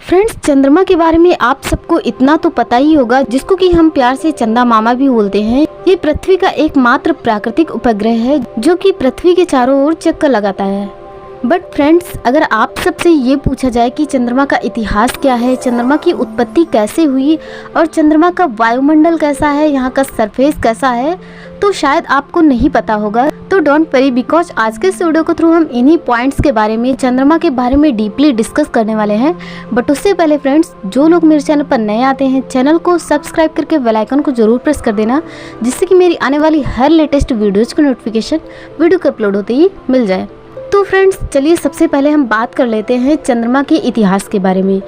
Friends, चंद्रमा के बारे में आप सबको इतना तो पता ही होगा, जिसको कि हम प्यार से चंदा मामा भी बोलते हैं। ये पृथ्वी का एकमात्र प्राकृतिक उपग्रह है जो कि पृथ्वी के चारों ओर चक्कर लगाता है। बट फ्रेंड्स, अगर आप सबसे ये पूछा जाए कि चंद्रमा का इतिहास क्या है, चंद्रमा की उत्पत्ति कैसे हुई और चंद्रमा का वायुमंडल कैसा है, यहाँ का सरफेस कैसा है, तो शायद आपको नहीं पता होगा। तो डोंट वरी, बिकॉज आज के इस वीडियो के थ्रू हम इन्हीं पॉइंट्स के बारे में, चंद्रमा के बारे में डीपली डिस्कस करने वाले हैं। बट उससे पहले फ्रेंड्स, जो लोग मेरे चैनल पर नए आते हैं, चैनल को सब्सक्राइब करके बेल आइकन को जरूर प्रेस कर देना, जिससे कि मेरी आने वाली हर लेटेस्ट वीडियोज़ की नोटिफिकेशन वीडियो के अपलोड होते ही मिल जाए। तो फ्रेंड्स, चलिए सबसे पहले हम बात कर लेते हैं चंद्रमा के इतिहास के बारे में।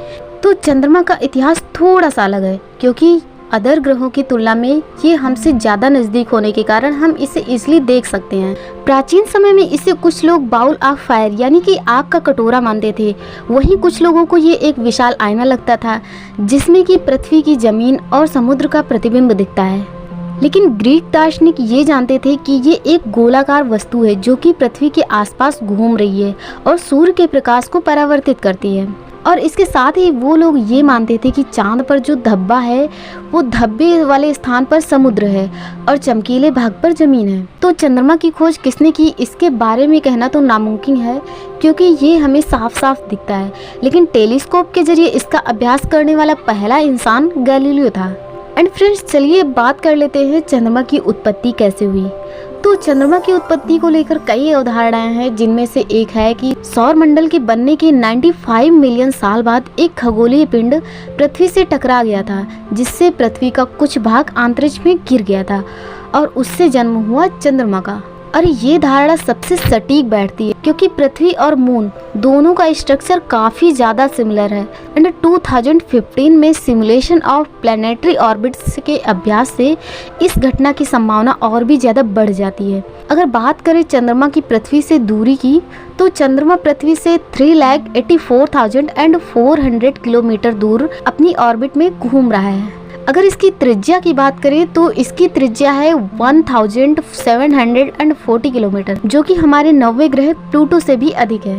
तो चंद्रमा का इतिहास थोड़ा सा अलग है, क्योंकि अदर ग्रहों की तुलना में ये हमसे ज़्यादा नज़दीक होने के कारण हम इसे इजीली देख सकते हैं। प्राचीन समय में इसे कुछ लोग बाउल ऑफ फायर यानी कि आग का कटोरा मानते थे। वहीं कुछ लोगों को ये एक विशाल आईना लगता था, जिसमें कि पृथ्वी की जमीन और समुद्र का प्रतिबिंब दिखता है। लेकिन ग्रीक दार्शनिक ये जानते थे कि ये एक गोलाकार वस्तु है जो कि पृथ्वी के आसपास घूम रही है और सूर्य के प्रकाश को परावर्तित करती है। और इसके साथ ही वो लोग ये मानते थे कि चांद पर जो धब्बा है वो धब्बे वाले स्थान पर समुद्र है और चमकीले भाग पर जमीन है। तो चंद्रमा की खोज किसने की, इसके बारे में कहना तो नामुमकिन है, क्योंकि ये हमें साफ साफ दिखता है। लेकिन टेलीस्कोप के जरिए इसका अभ्यास करने वाला पहला इंसान गैलीलियो था। एंड फ्रेंड्स, चलिए बात कर लेते हैं चंद्रमा की उत्पत्ति कैसे हुई। तो चंद्रमा की उत्पत्ति को लेकर कई अवधारणाएं हैं, जिनमें से एक है कि सौर मंडल के बनने के 95 मिलियन साल बाद एक खगोलीय पिंड पृथ्वी से टकरा गया था, जिससे पृथ्वी का कुछ भाग अंतरिक्ष में गिर गया था और उससे जन्म हुआ चंद्रमा का। और ये धारणा सबसे सटीक बैठती है, क्योंकि पृथ्वी और मून दोनों का स्ट्रक्चर काफ़ी ज़्यादा सिमिलर है। एंड 2015 में सिमुलेशन ऑफ प्लैनेटरी ऑर्बिट्स के अभ्यास से इस घटना की संभावना और भी ज़्यादा बढ़ जाती है। अगर बात करें चंद्रमा की पृथ्वी से दूरी की, तो चंद्रमा पृथ्वी से 3,84,400 किलोमीटर दूर अपनी ऑर्बिट में घूम रहा है। अगर इसकी त्रिज्या की बात करें तो इसकी त्रिज्या है 1740 किलोमीटर, जो कि हमारे नौवें ग्रह प्लूटो से भी अधिक है।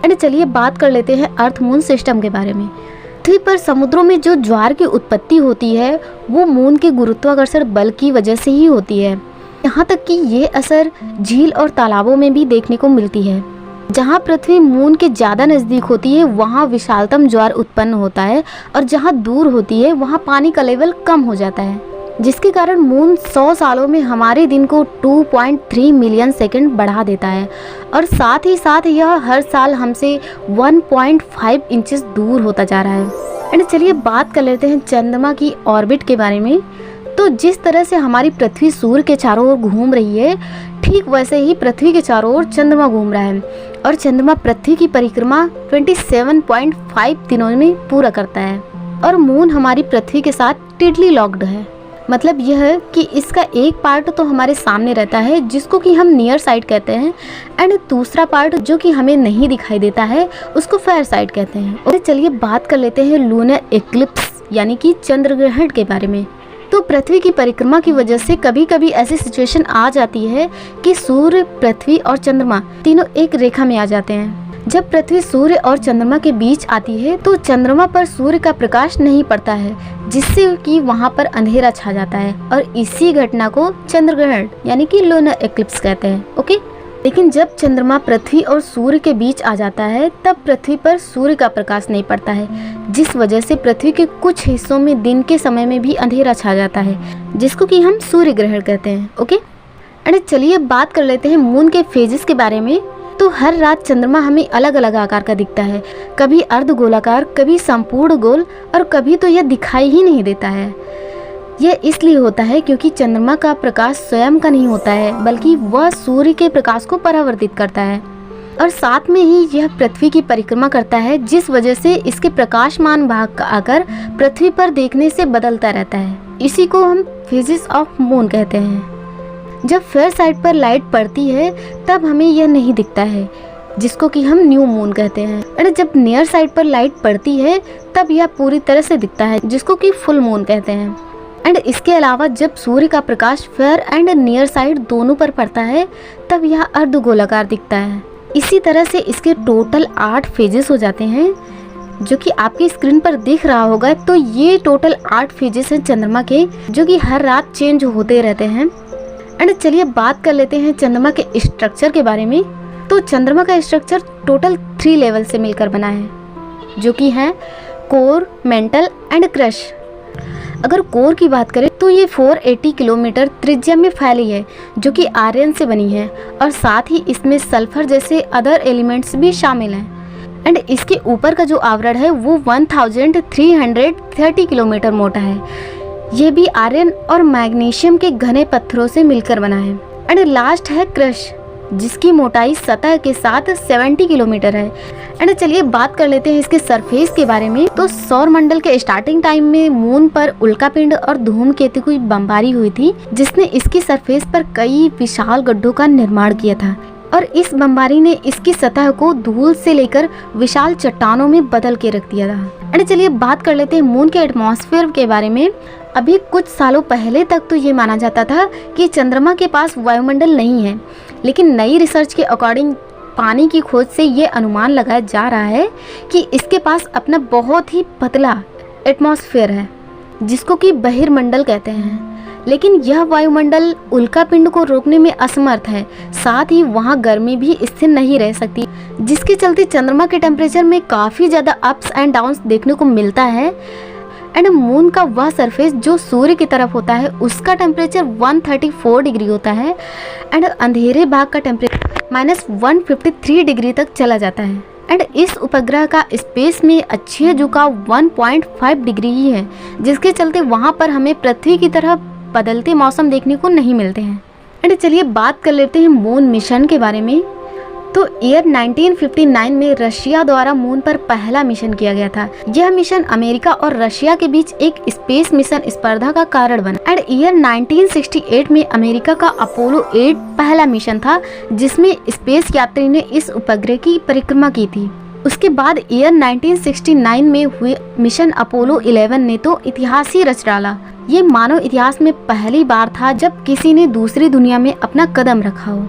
एंड चलिए बात कर लेते हैं अर्थ मून सिस्टम के बारे में। पृथ्वी पर समुद्रों में जो ज्वार की उत्पत्ति होती है वो मून के गुरुत्वाकर्षण बल की वजह से ही होती है। यहाँ तक कि ये असर झील और तालाबों में भी देखने को मिलती है। जहाँ पृथ्वी मून के ज़्यादा नज़दीक होती है वहाँ विशालतम ज्वार उत्पन्न होता है, और जहाँ दूर होती है वहाँ पानी का लेवल कम हो जाता है, जिसके कारण मून 100 सालों में हमारे दिन को 2.3 मिलियन सेकंड बढ़ा देता है। और साथ ही साथ यह हर साल हमसे 1.5 इंचेस दूर होता जा रहा है। एंड चलिए बात कर लेते हैं चंद्रमा की ऑर्बिट के बारे में। तो जिस तरह से हमारी पृथ्वी सूर्य के चारों ओर घूम रही है, ठीक वैसे ही पृथ्वी के चारों ओर चंद्रमा घूम रहा है, और चंद्रमा पृथ्वी की परिक्रमा 27.5 दिनों में पूरा करता है। और मून हमारी पृथ्वी के साथ टिडली लॉक्ड है। मतलब यह कि इसका एक पार्ट तो हमारे सामने रहता है, जिसको कि हम नियर साइड कहते हैं, एंड दूसरा पार्ट जो कि हमें नहीं दिखाई देता है उसको फेयर साइड कहते हैं। और चलिए बात कर लेते हैं लूनर एक्लिप्स यानी कि चंद्र ग्रहण के बारे में। तो पृथ्वी की परिक्रमा की वजह से कभी कभी ऐसी सिचुएशन आ जाती है कि सूर्य, पृथ्वी और चंद्रमा तीनों एक रेखा में आ जाते हैं। जब पृथ्वी सूर्य और चंद्रमा के बीच आती है तो चंद्रमा पर सूर्य का प्रकाश नहीं पड़ता है, जिससे कि वहां पर अंधेरा छा जाता है, और इसी घटना को चंद्र ग्रहण यानी कि लूनर एक्लिप्स कहते हैं। ओके, लेकिन जब चंद्रमा पृथ्वी और सूर्य के बीच आ जाता है तब पृथ्वी पर सूर्य का प्रकाश नहीं पड़ता है, जिस वजह से पृथ्वी के कुछ हिस्सों में दिन के समय में भी अंधेरा छा जाता है, जिसको कि हम सूर्य ग्रहण कहते हैं। ओके, एंड चलिए बात कर लेते हैं मून के फेजेस के बारे में। तो हर रात चंद्रमा हमें अलग अलग आकार का दिखता है, कभी अर्ध गोलाकार, कभी संपूर्ण गोल, और कभी तो यह दिखाई ही नहीं देता है। यह इसलिए होता है क्योंकि चंद्रमा का प्रकाश स्वयं का नहीं होता है, बल्कि वह सूर्य के प्रकाश को परावर्तित करता है, और साथ में ही यह पृथ्वी की परिक्रमा करता है, जिस वजह से इसके प्रकाशमान भाग का आकार पृथ्वी पर देखने से बदलता रहता है। इसी को हम फेजेस ऑफ मून कहते हैं। जब फेयर साइड पर लाइट पड़ती है तब हमें यह नहीं दिखता है, जिसको कि हम न्यू मून कहते हैं। और जब नियर साइड पर लाइट पड़ती है तब यह पूरी तरह से दिखता है, जिसको कि फुल मून कहते हैं। एंड इसके अलावा जब सूर्य का प्रकाश फेयर एंड नियर साइड दोनों पर पड़ता है तब यह अर्धगोलाकार दिखता है। इसी तरह से इसके टोटल 8 फेजेस हो जाते हैं। जो कि आपकी स्क्रीन पर दिख रहा होगा, तो ये टोटल 8 फेजेस हैं चंद्रमा के, जो कि हर रात चेंज होते रहते हैं। एंड चलिए बात कर लेते हैं चंद्रमा के स्ट्रक्चर के बारे में। तो चंद्रमा का स्ट्रक्चर टोटल 3 लेवल से मिलकर बना है, जो कि है कोर, मेंटल एंड क्रश। अगर कोर की बात करें तो ये 480 किलोमीटर त्रिज्या में फैली है, जो कि आयरन से बनी है, और साथ ही इसमें सल्फर जैसे अदर एलिमेंट्स भी शामिल हैं। एंड इसके ऊपर का जो आवरण है वो 1330 किलोमीटर मोटा है। ये भी आयरन और मैग्नीशियम के घने पत्थरों से मिलकर बना है। एंड लास्ट है क्रश, जिसकी मोटाई सतह के साथ 70 किलोमीटर है। एंड चलिए बात कर लेते हैं इसके सरफेस के बारे में। तो सौर मंडल के स्टार्टिंग टाइम में मून पर उल्कापिंड और धूमकेतु की बमबारी हुई थी, जिसने इसकी सरफेस पर कई विशाल गड्ढों का निर्माण किया था, और इस बमबारी ने इसकी सतह को धूल से लेकर विशाल चट्टानों में बदल के रख दिया था। एंड चलिए बात कर लेते हैं मून के एटमॉस्फेयर के बारे में। अभी कुछ सालों पहले तक तो ये माना जाता था कि चंद्रमा के पास वायुमंडल नहीं है, लेकिन नई रिसर्च के अकॉर्डिंग पानी की खोज से ये अनुमान लगाया जा रहा है कि इसके पास अपना बहुत ही पतला एटमॉस्फेयर है, जिसको कि बहिर्मंडल कहते हैं। लेकिन यह वायुमंडल उल्कापिंड को रोकने में असमर्थ है, साथ ही वहाँ गर्मी भी स्थिर नहीं रह सकती, जिसके चलते चंद्रमा के टेम्परेचर में काफ़ी ज़्यादा अप्स एंड डाउन्स देखने को मिलता है। एंड मून का वह सरफेस जो सूर्य की तरफ होता है, उसका टेम्परेचर 134 डिग्री होता है, एंड अंधेरे भाग का टेम्परेचर -153 डिग्री तक चला जाता है। एंड इस उपग्रह का स्पेस में अक्षीय झुकाव 1.5 डिग्री ही है, जिसके चलते वहाँ पर हमें पृथ्वी की तरह बदलते मौसम देखने को नहीं मिलते हैं। एंड चलिए बात कर लेते हैं मून मिशन के बारे में। तो ईयर 1959 में रशिया द्वारा मून पर पहला मिशन किया गया था। यह मिशन अमेरिका और रशिया के बीच एक स्पेस मिशन स्पर्धा का कारण बना। एंड ईयर 1968 में अमेरिका का अपोलो 8 पहला मिशन था, जिसमें स्पेस यात्री ने इस उपग्रह की परिक्रमा की थी। उसके बाद ईयर 1969 में हुए मिशन अपोलो 11 ने तो इतिहास ही रच डाला। ये मानव इतिहास में पहली बार था जब किसी ने दूसरी दुनिया में अपना कदम रखा हो।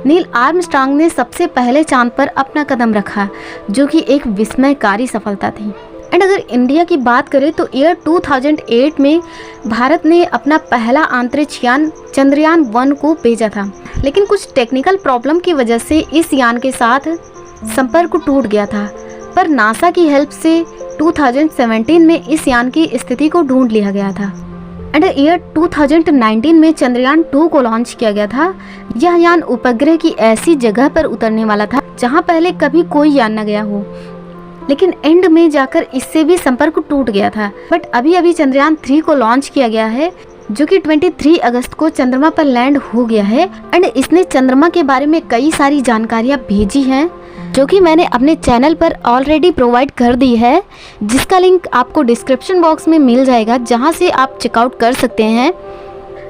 नील आर्मस्ट्रांग ने सबसे पहले चांद पर अपना कदम रखा, जो कि एक विस्मयकारी सफलता थी। एंड अगर इंडिया की बात करें तो ईयर 2008 में भारत ने अपना पहला अंतरिक्ष यान चंद्रयान 1 को भेजा था, लेकिन कुछ टेक्निकल प्रॉब्लम की वजह से इस यान के साथ संपर्क टूट गया था। पर नासा की हेल्प से 2017 में इस यान की स्थिति को ढूंढ लिया गया था। एंड ईयर 2019 में चंद्रयान 2 को लॉन्च किया गया था। यह यान उपग्रह की ऐसी जगह पर उतरने वाला था जहां पहले कभी कोई यान न गया हो, लेकिन एंड में जाकर इससे भी संपर्क टूट गया था। बट अभी चंद्रयान 3 को लॉन्च किया गया है, जो कि 23 अगस्त को चंद्रमा पर लैंड हो गया है। एंड इसने चंद्रमा के बारे में कई सारी जानकारियाँ भेजी हैं, जो कि मैंने अपने चैनल पर ऑलरेडी प्रोवाइड कर दी है, जिसका लिंक आपको डिस्क्रिप्शन बॉक्स में मिल जाएगा, जहां से आप चेकआउट कर सकते हैं।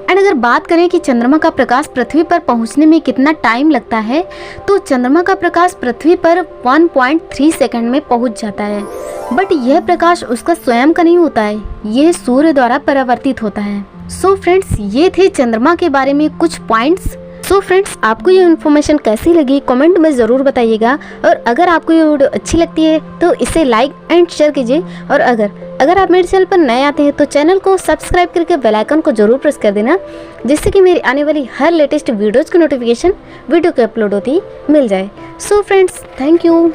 एंड अगर बात करें कि चंद्रमा का प्रकाश पृथ्वी पर पहुंचने में कितना टाइम लगता है, तो चंद्रमा का प्रकाश पृथ्वी पर 1.3 सेकंड में पहुंच जाता है। बट यह प्रकाश उसका स्वयं का नहीं होता है, यह सूर्य द्वारा परावर्तित होता है। सो फ्रेंड्स, ये थे चंद्रमा के बारे में कुछ पॉइंट्स। सो फ्रेंड्स, आपको ये इन्फॉर्मेशन कैसी लगी कमेंट में ज़रूर बताइएगा, और अगर आपको ये वीडियो अच्छी लगती है तो इसे लाइक एंड शेयर कीजिए। और अगर आप मेरे चैनल पर नए आते हैं तो चैनल को सब्सक्राइब करके बेल आइकन को जरूर प्रेस कर देना, जिससे कि मेरी आने वाली हर लेटेस्ट वीडियोज़ की नोटिफिकेशन वीडियो के अपलोड होती मिल जाए। So friends, thank you.